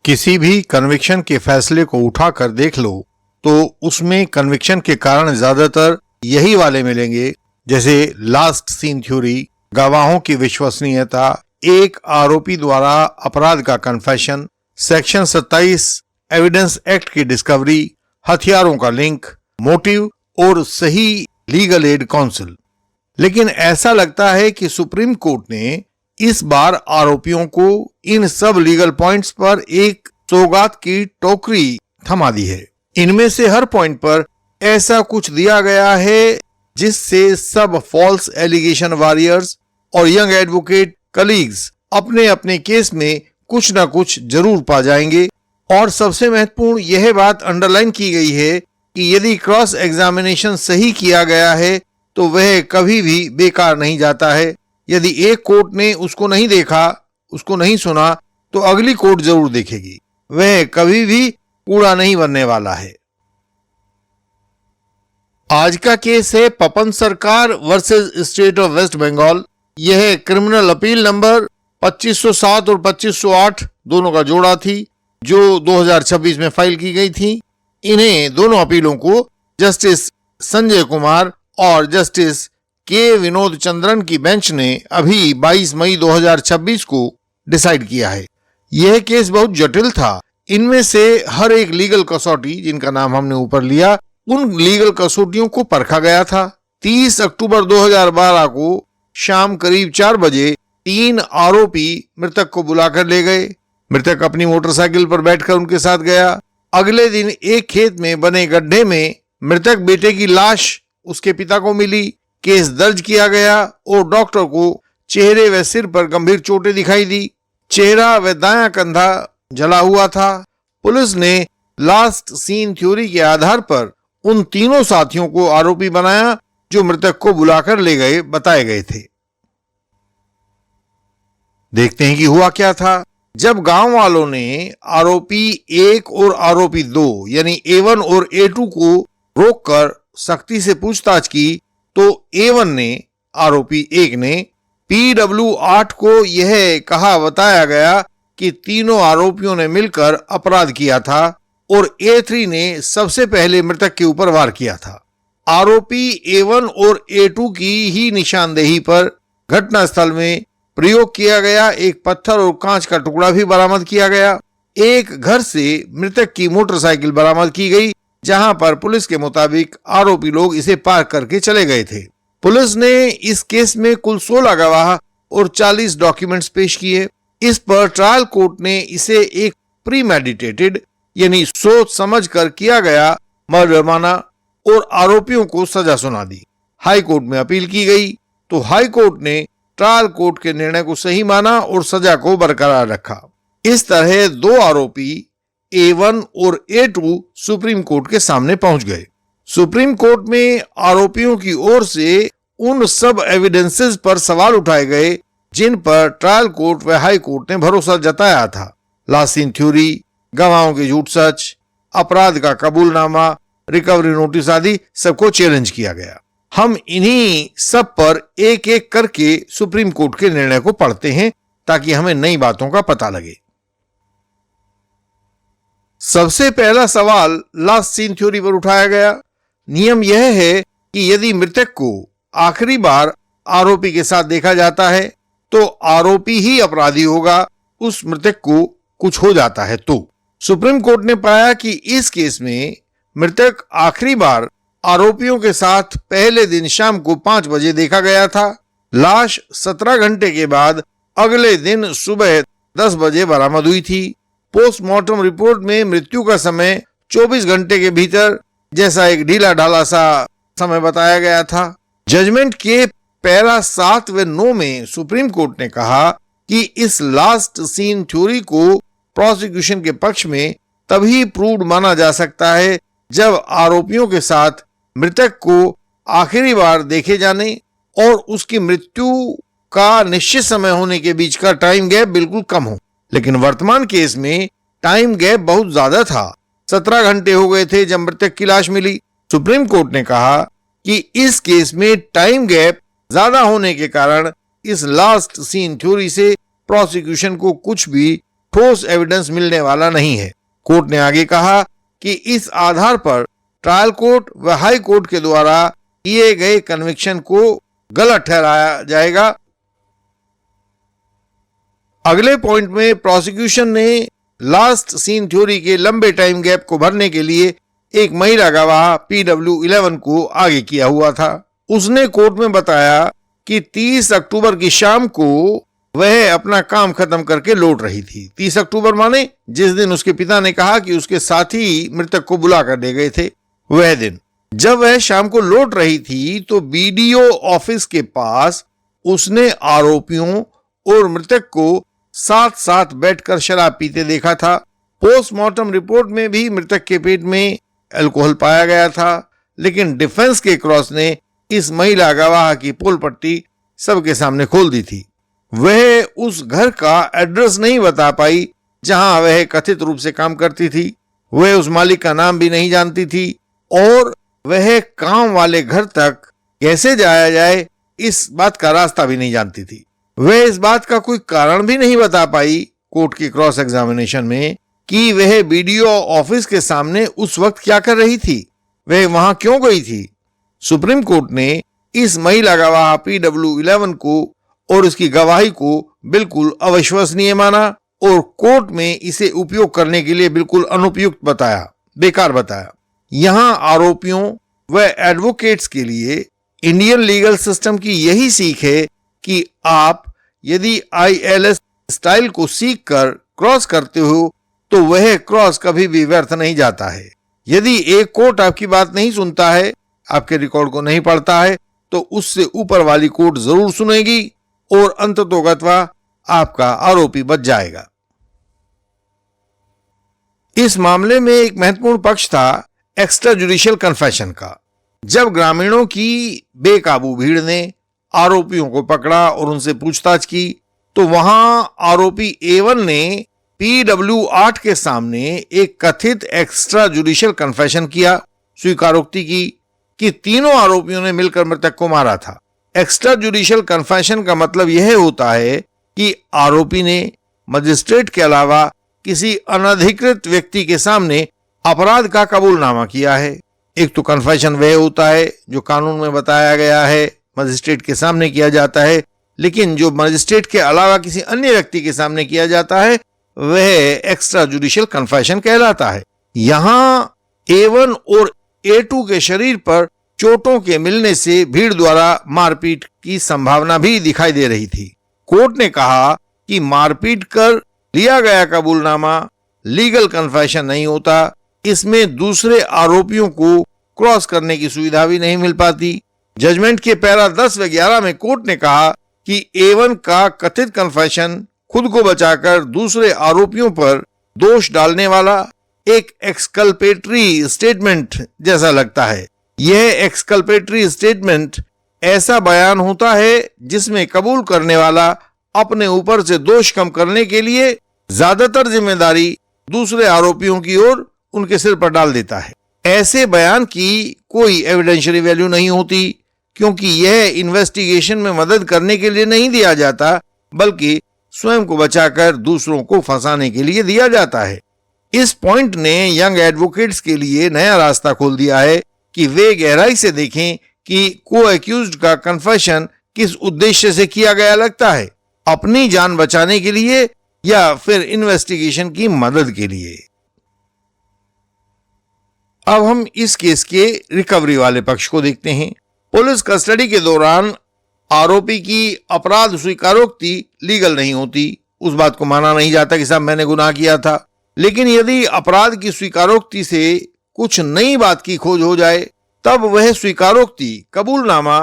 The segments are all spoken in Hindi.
किसी भी कन्विक्शन के फैसले को उठाकर देख लो तो उसमें कन्विक्शन के कारण ज्यादातर यही वाले मिलेंगे, जैसे लास्ट सीन थ्योरी, गवाहों की विश्वसनीयता, एक आरोपी द्वारा अपराध का कन्फेशन, सेक्शन 27 एविडेंस एक्ट की डिस्कवरी, हथियारों का लिंक, मोटिव और सही लीगल एड काउंसिल। लेकिन ऐसा लगता है कि सुप्रीम कोर्ट ने इस बार आरोपियों को इन सब लीगल पॉइंट्स पर एक सौगात की टोकरी थमा दी है। इनमें से हर पॉइंट पर ऐसा कुछ दिया गया है जिससे सब फॉल्स एलिगेशन वॉरियर्स और यंग एडवोकेट कलीग्स अपने अपने केस में कुछ ना कुछ जरूर पा जाएंगे। और सबसे महत्वपूर्ण यह बात अंडरलाइन की गई है कि यदि क्रॉस एग्जामिनेशन सही किया गया है तो वह कभी भी बेकार नहीं जाता है। यदि एक कोर्ट ने उसको नहीं देखा, उसको नहीं सुना, तो अगली कोर्ट जरूर देखेगी। वह कभी भी कूड़ा नहीं बनने वाला है। आज का केस है Papan Sarkar versus state of West Bengal. यह क्रिमिनल अपील नंबर 2507 और 2508 दोनों का जोड़ा थी, जो 2026 में फाइल की गई थी। इन्हें दोनों अपीलों को जस्टिस संजय कुमार और जस्टिस के विनोद चंद्रन की बेंच ने अभी 22 मई 2026 को डिसाइड किया है। यह केस बहुत जटिल था। इनमें से हर एक लीगल कसौटी, जिनका नाम हमने ऊपर लिया, उन लीगल कसौटियों को परखा गया था। 30 अक्टूबर 2012 को शाम करीब 4 बजे 3 आरोपी मृतक को बुलाकर ले गए। मृतक अपनी मोटरसाइकिल पर बैठकर उनके साथ गया। अगले दिन एक खेत में बने गड्ढे में मृतक बेटे की लाश उसके पिता को मिली। केस दर्ज किया गया और डॉक्टर को चेहरे व सिर पर गंभीर चोटें दिखाई दी। चेहरा व दायां कंधा जला हुआ था। पुलिस ने लास्ट सीन थ्योरी के आधार पर उन तीनों साथियों को आरोपी बनाया जो मृतक को बुलाकर ले गए बताए गए थे। देखते हैं कि हुआ क्या था। जब गांव वालों ने आरोपी 1 और आरोपी 2 यानी A1 और A2 को रोककर सख्ती से पूछताछ की तो A1 ने, आरोपी 1 ने PW8 को यह कहा बताया गया कि तीनों आरोपियों ने मिलकर अपराध किया था और A3 ने सबसे पहले मृतक के ऊपर वार किया था। आरोपी A1 और A2 की ही निशानदेही पर घटनास्थल में प्रयोग किया गया एक पत्थर और कांच का टुकड़ा भी बरामद किया गया। एक घर से मृतक की मोटरसाइकिल बरामद की गई, जहां पर पुलिस के मुताबिक आरोपी लोग इसे पार्क करके चले गए थे। पुलिस ने इस केस में कुल 16 गवाह और 40 डॉक्यूमेंट्स पेश किए। इस पर ट्रायल कोर्ट ने इसे एक प्रीमेडिटेटेड यानी सोच समझ कर किया गया मर्डर माना और आरोपियों को सजा सुना दी। हाई कोर्ट में अपील की गई तो हाई कोर्ट ने ट्रायल कोर्ट के निर्णय को सही माना और सजा को बरकरार रखा। इस तरह 2 आरोपी A1 और A2 सुप्रीम कोर्ट के सामने पहुंच गए। सुप्रीम कोर्ट में आरोपियों की ओर से उन सब एविडेंसेस पर सवाल उठाए गए जिन पर ट्रायल कोर्ट व हाई कोर्ट ने भरोसा जताया था। लास्ट सीन थ्योरी, गवाहों के झूठ सच, अपराध का कबूलनामा, रिकवरी नोटिस आदि सबको चैलेंज किया गया। हम इन्हीं सब पर एक एक करके सुप्रीम कोर्ट के निर्णय को पढ़ते हैं ताकि हमें नई बातों का पता लगे। सबसे पहला सवाल लास्ट सीन थ्योरी पर उठाया गया। नियम यह है कि यदि मृतक को आखिरी बार आरोपी के साथ देखा जाता है तो आरोपी ही अपराधी होगा। उस मृतक को कुछ हो जाता है तो सुप्रीम कोर्ट ने पाया कि इस केस में मृतक आखिरी बार आरोपियों के साथ पहले दिन शाम को 5 बजे देखा गया था। लाश 17 घंटे के बाद अगले दिन सुबह 10 बजे बरामद हुई थी। पोस्टमार्टम रिपोर्ट में मृत्यु का समय 24 घंटे के भीतर जैसा एक ढीला ढाला सा समय बताया गया था। जजमेंट के पैरा 7 व 9 में सुप्रीम कोर्ट ने कहा कि इस लास्ट सीन थ्योरी को प्रोसिक्यूशन के पक्ष में तभी प्रूव्ड माना जा सकता है जब आरोपियों के साथ मृतक को आखिरी बार देखे जाने और उसकी मृत्यु का निश्चित समय होने के बीच का टाइम गैप बिल्कुल कम हो। लेकिन वर्तमान केस में टाइम गैप बहुत ज्यादा था। 17 घंटे हो गए थे जब मृतक की लाश मिली। सुप्रीम कोर्ट ने कहा कि इस केस में टाइम गैप ज्यादा होने के कारण इस लास्ट सीन थ्योरी से प्रोसिक्यूशन को कुछ भी ठोस एविडेंस मिलने वाला नहीं है। कोर्ट ने आगे कहा कि इस आधार पर ट्रायल कोर्ट व हाई कोर्ट के द्वारा किए गए कन्विक्शन को गलत ठहराया जाएगा। अगले पॉइंट में प्रोसिक्यूशन ने लास्ट सीन थ्योरी के लंबे टाइम गैप को भरने के लिए एक महिला गवाह PW11 को आगे किया हुआ था। उसने कोर्ट में बताया कि 30 अक्टूबर की शाम को वह अपना काम खत्म करके लौट रही थी। 30 अक्टूबर माने जिस दिन उसके पिता ने कहा कि उसके साथी मृतक को बुला कर ले गए थे, वह दिन। जब वह शाम को लौट रही थी तो BDO ऑफिस के पास उसने आरोपियों और मृतक को साथ साथ बैठकर शराब पीते देखा था। पोस्टमार्टम रिपोर्ट में भी मृतक के पेट में अल्कोहल पाया गया था, लेकिन डिफेंस के क्रॉस ने इस महिला गवाह की पोल पट्टी सबके सामने खोल दी थी। वह उस घर का एड्रेस नहीं बता पाई जहां वह कथित रूप से काम करती थी। वह उस मालिक का नाम भी नहीं जानती थी और वह काम वाले घर तक कैसे जाया जाए इस बात का रास्ता भी नहीं जानती थी। वह इस बात का कोई कारण भी नहीं बता पाई कोर्ट के क्रॉस एग्जामिनेशन में कि वह BDO ऑफिस के सामने उस वक्त क्या कर रही थी, वह वहां क्यों गई थी। सुप्रीम कोर्ट ने इस महिला गवाह PW11 को और उसकी गवाही को बिल्कुल अविश्वसनीय माना और कोर्ट में इसे उपयोग करने के लिए बिल्कुल अनुपयुक्त बताया, बेकार बताया। यहां आरोपियों व एडवोकेट्स के लिए इंडियन लीगल सिस्टम की यही सीख है कि आप यदि ILS स्टाइल को सीख कर क्रॉस करते हो तो वह क्रॉस कभी भी व्यर्थ नहीं जाता है। यदि एक कोर्ट आपकी बात नहीं सुनता है, आपके रिकॉर्ड को नहीं पढ़ता है, तो उससे ऊपर वाली कोर्ट जरूर सुनेगी और अंततोगत्वा आपका आरोपी बच जाएगा। इस मामले में एक महत्वपूर्ण पक्ष था एक्स्ट्रा जुडिशियल कन्फेशन का। जब ग्रामीणों की बेकाबू भीड़ ने आरोपियों को पकड़ा और उनसे पूछताछ की तो वहां आरोपी A1 ने PW8 के सामने एक कथित एक्स्ट्रा जुडिशियल कन्फेशन किया, स्वीकारोक्ति की कि तीनों आरोपियों ने मिलकर मृतक को मारा था। एक्स्ट्रा जुडिशियल कन्फेशन का मतलब यह होता है कि आरोपी ने मजिस्ट्रेट के अलावा किसी अनधिकृत व्यक्ति के सामने अपराध का कबूलनामा किया है। एक तो कन्फेशन वह होता है जो कानून में बताया गया है, मजिस्ट्रेट के सामने किया जाता है, लेकिन जो मजिस्ट्रेट के अलावा किसी अन्य व्यक्ति के सामने किया जाता है वह एक्स्ट्रा जुडिशियल कन्फेशन कहलाता है। यहां A1 और A2 के शरीर पर चोटों के मिलने से भीड़ द्वारा मारपीट की संभावना भी दिखाई दे रही थी। कोर्ट ने कहा कि मारपीट कर लिया गया कबूलनामा लीगल कन्फेशन नहीं होता, इसमें दूसरे आरोपियों को क्रॉस करने की सुविधा भी नहीं मिल पाती। जजमेंट के पैरा 10 व 11 में कोर्ट ने कहा कि A1 का कथित कन्फेशन खुद को बचाकर दूसरे आरोपियों पर दोष डालने वाला एक एक्सकल्पेटरी स्टेटमेंट जैसा लगता है। यह एक्सकल्पेटरी स्टेटमेंट ऐसा बयान होता है जिसमें कबूल करने वाला अपने ऊपर से दोष कम करने के लिए ज्यादातर जिम्मेदारी दूसरे आरोपियों की ओर उनके सिर पर डाल देता है। ऐसे बयान की कोई एविडेंशियरी वैल्यू नहीं होती क्योंकि यह इन्वेस्टिगेशन में मदद करने के लिए नहीं दिया जाता बल्कि स्वयं को बचाकर दूसरों को फंसाने के लिए दिया जाता है। इस पॉइंट ने यंग एडवोकेट्स के लिए नया रास्ता खोल दिया है कि वे गहराई से देखें कि को एक्यूज्ड का कन्फेशन किस उद्देश्य से किया गया लगता है, अपनी जान बचाने के लिए या फिर इन्वेस्टिगेशन की मदद के लिए। अब हम इस केस के रिकवरी वाले पक्ष को देखते हैं। पुलिस कस्टडी के दौरान आरोपी की अपराध स्वीकारोक्ति लीगल नहीं होती, उस बात को माना नहीं जाता कि साहब मैंने गुनाह किया था। लेकिन यदि अपराध की स्वीकारोक्ति से कुछ नई बात की खोज हो जाए तब वह स्वीकारोक्ति, कबूलनामा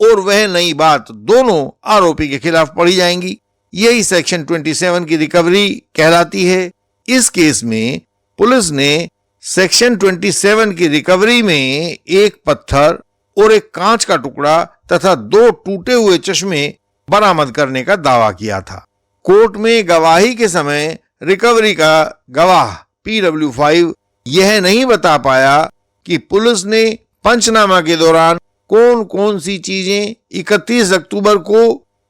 और वह नई बात दोनों आरोपी के खिलाफ पढ़ी जाएंगी। यही सेक्शन 27 की रिकवरी कहलाती है। इस केस में पुलिस ने सेक्शन 27 की रिकवरी में एक पत्थर और एक कांच का टुकड़ा तथा 2 टूटे हुए चश्मे बरामद करने का दावा किया था। कोर्ट में गवाही के समय रिकवरी का गवाह PW5 यह नहीं बता पाया कि पुलिस ने पंचनामा के दौरान कौन कौन सी चीजें 31 अक्टूबर को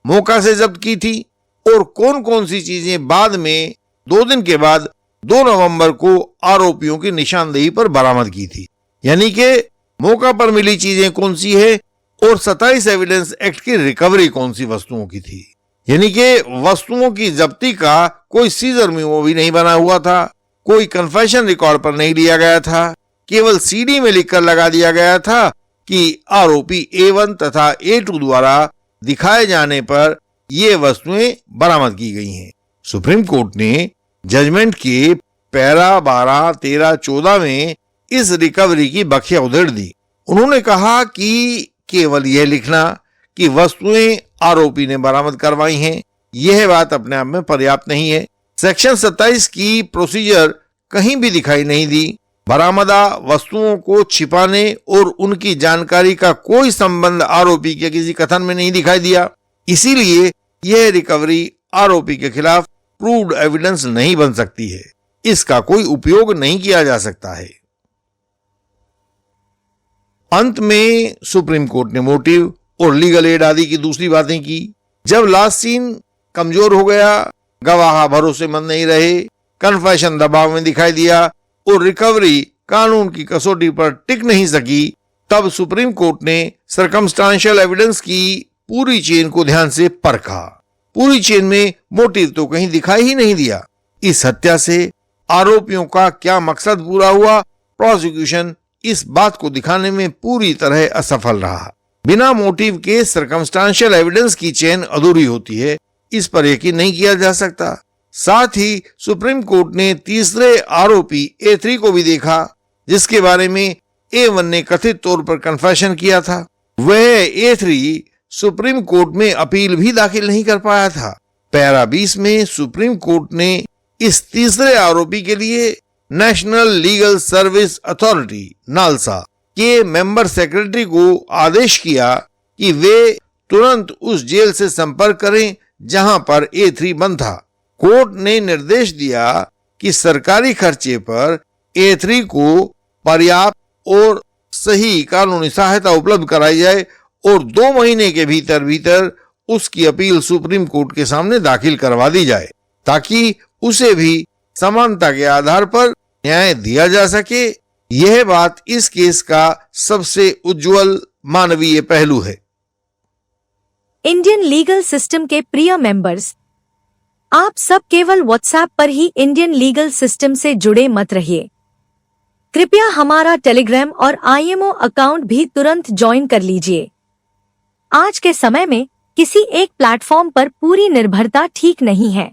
मौका से जब्त की थी और कौन कौन सी चीजें बाद में 2 दिन के बाद 2 नवंबर को आरोपियों की निशानदेही पर बरामद की थी। यानी कि मौका पर मिली चीजें कौन सी है और 27 एविडेंस एक्ट की रिकवरी कौन सी वस्तुओं की थी। यानी कि वस्तुओं की जब्ती का कोई सीजर मेमो भी नहीं बना हुआ था, कोई कन्फेशन रिकॉर्ड पर नहीं लिया गया था, केवल सीडी में लिखकर लगा दिया गया था कि आरोपी A1 तथा A2 द्वारा दिखाए जाने पर ये वस्तुएं बरामद की गई हैं। सुप्रीम कोर्ट ने जजमेंट के पैरा 12, 13, 14 में इस रिकवरी की बखिया उधेड़ दी। उन्होंने कहा कि केवल यह लिखना कि वस्तुएं आरोपी ने बरामद करवाई हैं, यह बात अपने आप में पर्याप्त नहीं है। सेक्शन 27 की प्रोसीजर कहीं भी दिखाई नहीं दी। बरामदा वस्तुओं को छिपाने और उनकी जानकारी का कोई संबंध आरोपी के किसी कथन में नहीं दिखाई दिया। इसीलिए यह रिकवरी आरोपी के खिलाफ प्रूव्ड एविडेंस नहीं बन सकती है, इसका कोई उपयोग नहीं किया जा सकता है। अंत में सुप्रीम कोर्ट ने मोटिव और लीगल एड आदि की दूसरी बातें की। जब लास्ट सीन कमजोर हो गया, गवाह भरोसेमंद नहीं रहे, कन्फेशन दबाव में दिखाई दिया और रिकवरी कानून की कसौटी पर टिक नहीं सकी, तब सुप्रीम कोर्ट ने सर्कमस्टांशियल एविडेंस की पूरी चेन को ध्यान से परखा। पूरी चेन में मोटिव तो कहीं दिखाई ही नहीं दिया। इस हत्या से आरोपियों का क्या मकसद पूरा हुआ, प्रोसिक्यूशन इस बात को दिखाने में पूरी तरह असफल रहा। बिना मोटिव के सर्कमस्टांशियल एविडेंस की चेन अधूरी होती है, इस पर यकीन नहीं किया जा सकता। साथ ही सुप्रीम कोर्ट ने तीसरे आरोपी A3 को भी देखा, जिसके बारे में A1 ने कथित तौर पर कन्फेशन किया था। वह A3 सुप्रीम कोर्ट में अपील भी दाखिल नहीं कर पाया था। पैरा 20 में सुप्रीम कोर्ट ने इस तीसरे आरोपी के लिए national legal service authority NALSA के मेंबर सेक्रेटरी को आदेश किया कि वे तुरंत उस जेल से संपर्क करें जहां पर A3 बंद था। कोर्ट ने निर्देश दिया कि सरकारी खर्चे पर A3 को पर्याप्त और सही कानूनी सहायता उपलब्ध कराई जाए और 2 महीने के भीतर भीतर उसकी अपील सुप्रीम कोर्ट के सामने दाखिल करवा दी जाए, ताकि उसे भी समानता के आधार पर न्याय दिया जा सके। यह बात इस केस का सबसे उज्जवल मानवीय पहलू है। इंडियन लीगल सिस्टम के प्रिय मेंबर्स, आप सब केवल व्हाट्सएप पर ही इंडियन लीगल सिस्टम से जुड़े मत रहिए। कृपया हमारा टेलीग्राम और IMO अकाउंट भी तुरंत ज्वाइन कर लीजिए। आज के समय में किसी एक प्लेटफॉर्म पर पूरी निर्भरता ठीक नहीं है।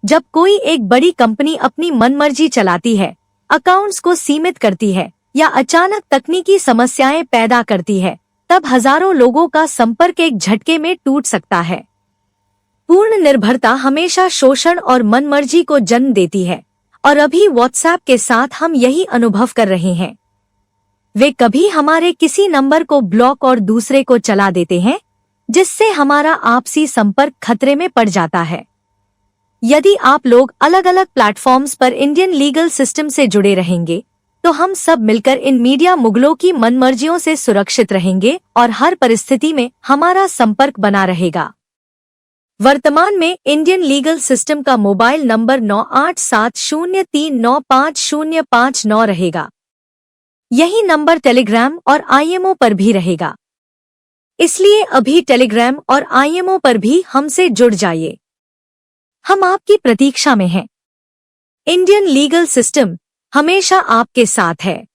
जब कोई एक बड़ी कंपनी अपनी मनमर्जी चलाती है, अकाउंट्स को सीमित करती है या अचानक तकनीकी समस्याएं पैदा करती है, तब हजारों लोगों का संपर्क एक झटके में टूट सकता है। पूर्ण निर्भरता हमेशा शोषण और मनमर्जी को जन्म देती है और अभी व्हाट्सएप के साथ हम यही अनुभव कर रहे हैं। वे कभी हमारे किसी नंबर को ब्लॉक और दूसरे को चला देते हैं, जिससे हमारा आपसी संपर्क खतरे में पड़ जाता है। यदि आप लोग अलग अलग प्लेटफॉर्म्स पर इंडियन लीगल सिस्टम से जुड़े रहेंगे, तो हम सब मिलकर इन मीडिया मुगलों की मनमर्जियों से सुरक्षित रहेंगे और हर परिस्थिति में हमारा संपर्क बना रहेगा। वर्तमान में इंडियन लीगल सिस्टम का मोबाइल नंबर 9870395059 रहेगा। यही नंबर टेलीग्राम और IMO पर भी रहेगा। इसलिए अभी टेलीग्राम और IMO पर भी हमसे जुड़ जाइए। हम आपकी प्रतीक्षा में हैं। इंडियन लीगल सिस्टम हमेशा आपके साथ है।